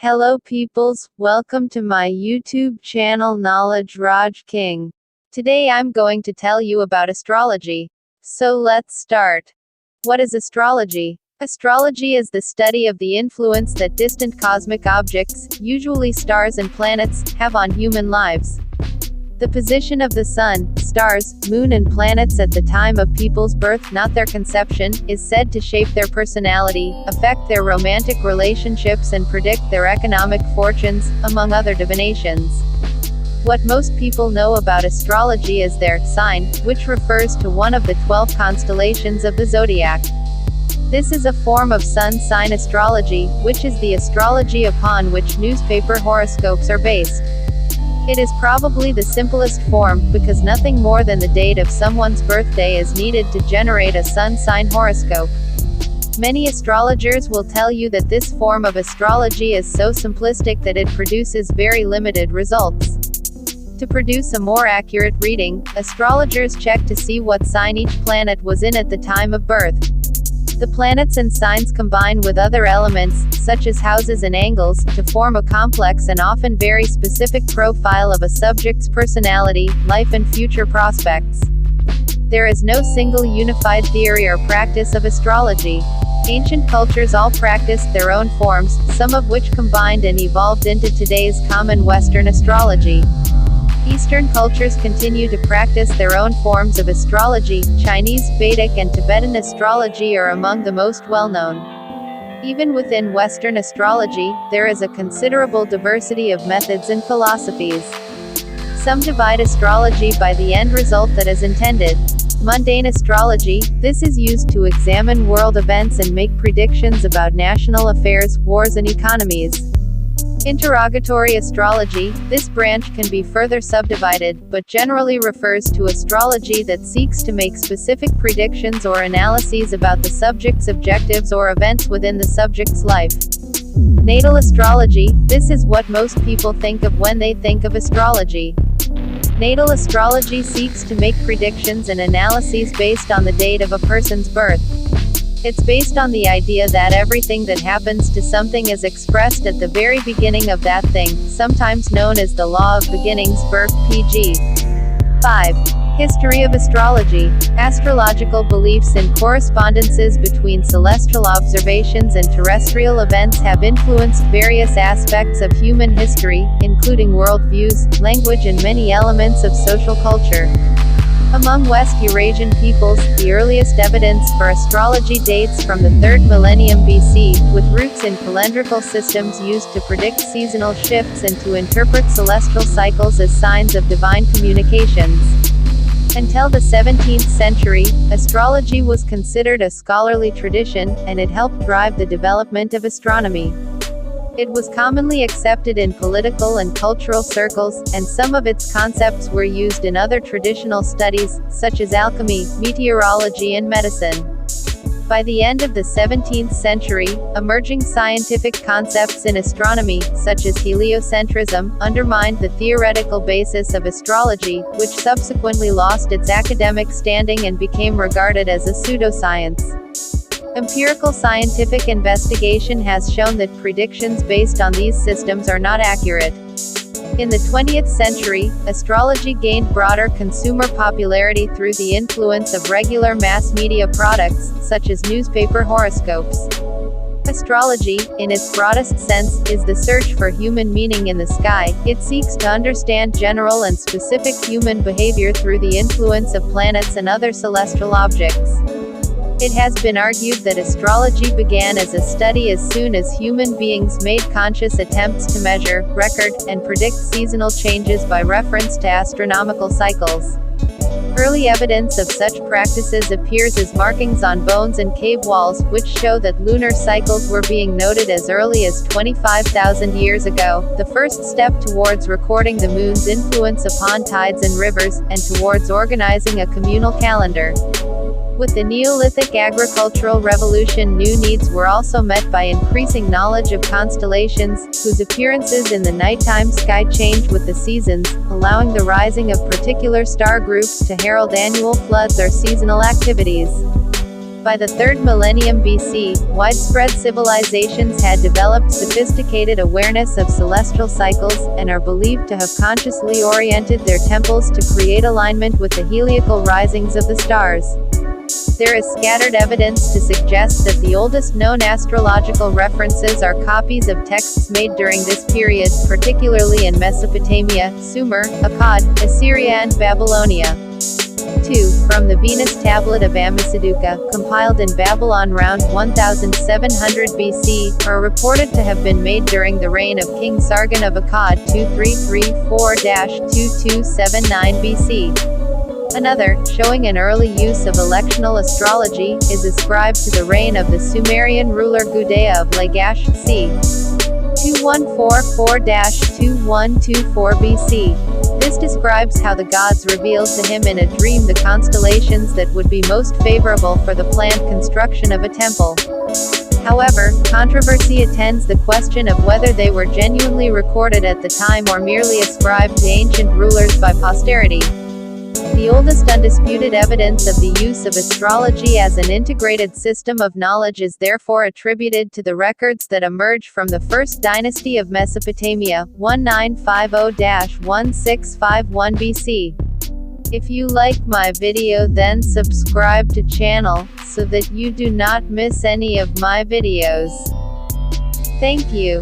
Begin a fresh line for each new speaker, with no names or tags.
Hello peoples, welcome to my YouTube channel Knowledge Raj King. Today I'm going to tell you about astrology. So let's start. What is astrology? Astrology is the study of the influence that distant cosmic objects, usually stars and planets, have on human lives. The position of the sun, stars, moon and planets at the time of people's birth, not their conception, is said to shape their personality, affect their romantic relationships and predict their economic fortunes, among other divinations. What most people know about astrology is their sign, which refers to one of the 12 constellations of the zodiac. This is a form of sun sign astrology, which is the astrology upon which newspaper horoscopes are based. It is probably the simplest form, because nothing more than the date of someone's birthday is needed to generate a sun sign horoscope. Many astrologers will tell you that this form of astrology is so simplistic that it produces very limited results. To produce a more accurate reading, astrologers check to see what sign each planet was in at the time of birth. The planets and signs combine with other elements, such as houses and angles, to form a complex and often very specific profile of a subject's personality, life and future prospects. There is no single unified theory or practice of astrology. Ancient cultures all practiced their own forms, some of which combined and evolved into today's common Western astrology. Eastern cultures continue to practice their own forms of astrology. Chinese, Vedic and Tibetan astrology are among the most well-known. Even within Western astrology, there is a considerable diversity of methods and philosophies. Some divide astrology by the end result that is intended. Mundane astrology, this is used to examine world events and make predictions about national affairs, wars and economies. Interrogatory astrology, this branch can be further subdivided, but generally refers to astrology that seeks to make specific predictions or analyses about the subject's objectives or events within the subject's life. Natal astrology, this is what most people think of when they think of astrology. Natal astrology seeks to make predictions and analyses based on the date of a person's birth. It's based on the idea that everything that happens to something is expressed at the very beginning of that thing, sometimes known as the law of beginnings, Burke, P.G. 5. History of astrology. Astrological beliefs and correspondences between celestial observations and terrestrial events have influenced various aspects of human history, including worldviews, language and many elements of social culture. Among West Eurasian peoples, the earliest evidence for astrology dates from the 3rd millennium BC, with roots in calendrical systems used to predict seasonal shifts and to interpret celestial cycles as signs of divine communications. Until the 17th century, astrology was considered a scholarly tradition, and it helped drive the development of astronomy. It was commonly accepted in political and cultural circles, and some of its concepts were used in other traditional studies, such as alchemy, meteorology and medicine. By the end of the 17th century, emerging scientific concepts in astronomy, such as heliocentrism, undermined the theoretical basis of astrology, which subsequently lost its academic standing and became regarded as a pseudoscience. Empirical scientific investigation has shown that predictions based on these systems are not accurate. In the 20th century, astrology gained broader consumer popularity through the influence of regular mass media products, such as newspaper horoscopes. Astrology, in its broadest sense, is the search for human meaning in the sky. It seeks to understand general and specific human behavior through the influence of planets and other celestial objects. It has been argued that astrology began as a study as soon as human beings made conscious attempts to measure, record, and predict seasonal changes by reference to astronomical cycles. Early evidence of such practices appears as markings on bones and cave walls, which show that lunar cycles were being noted as early as 25,000 years ago, the first step towards recording the moon's influence upon tides and rivers, and towards organizing a communal calendar. With the Neolithic agricultural revolution, new needs were also met by increasing knowledge of constellations, whose appearances in the nighttime sky change with the seasons, allowing the rising of particular star groups to herald annual floods or seasonal activities. By the 3rd millennium BC, widespread civilizations had developed sophisticated awareness of celestial cycles, and are believed to have consciously oriented their temples to create alignment with the heliacal risings of the stars. There is scattered evidence to suggest that the oldest known astrological references are copies of texts made during this period, particularly in Mesopotamia, Sumer, Akkad, Assyria and Babylonia. 2. From the Venus tablet of Ammisaduqa, compiled in Babylon round 1700 BC, are reported to have been made during the reign of King Sargon of Akkad 2334–2279 BC. Another, showing an early use of electional astrology, is ascribed to the reign of the Sumerian ruler Gudea of Lagash, c. 2144–2124 BC. This describes how the gods revealed to him in a dream the constellations that would be most favorable for the planned construction of a temple. However, controversy attends the question of whether they were genuinely recorded at the time or merely ascribed to ancient rulers by posterity. The oldest undisputed evidence of the use of astrology as an integrated system of knowledge is therefore attributed to the records that emerge from the First Dynasty of Mesopotamia, 1950–1651 BC. If you like my video, then subscribe to channel, so that you do not miss any of my videos. Thank you.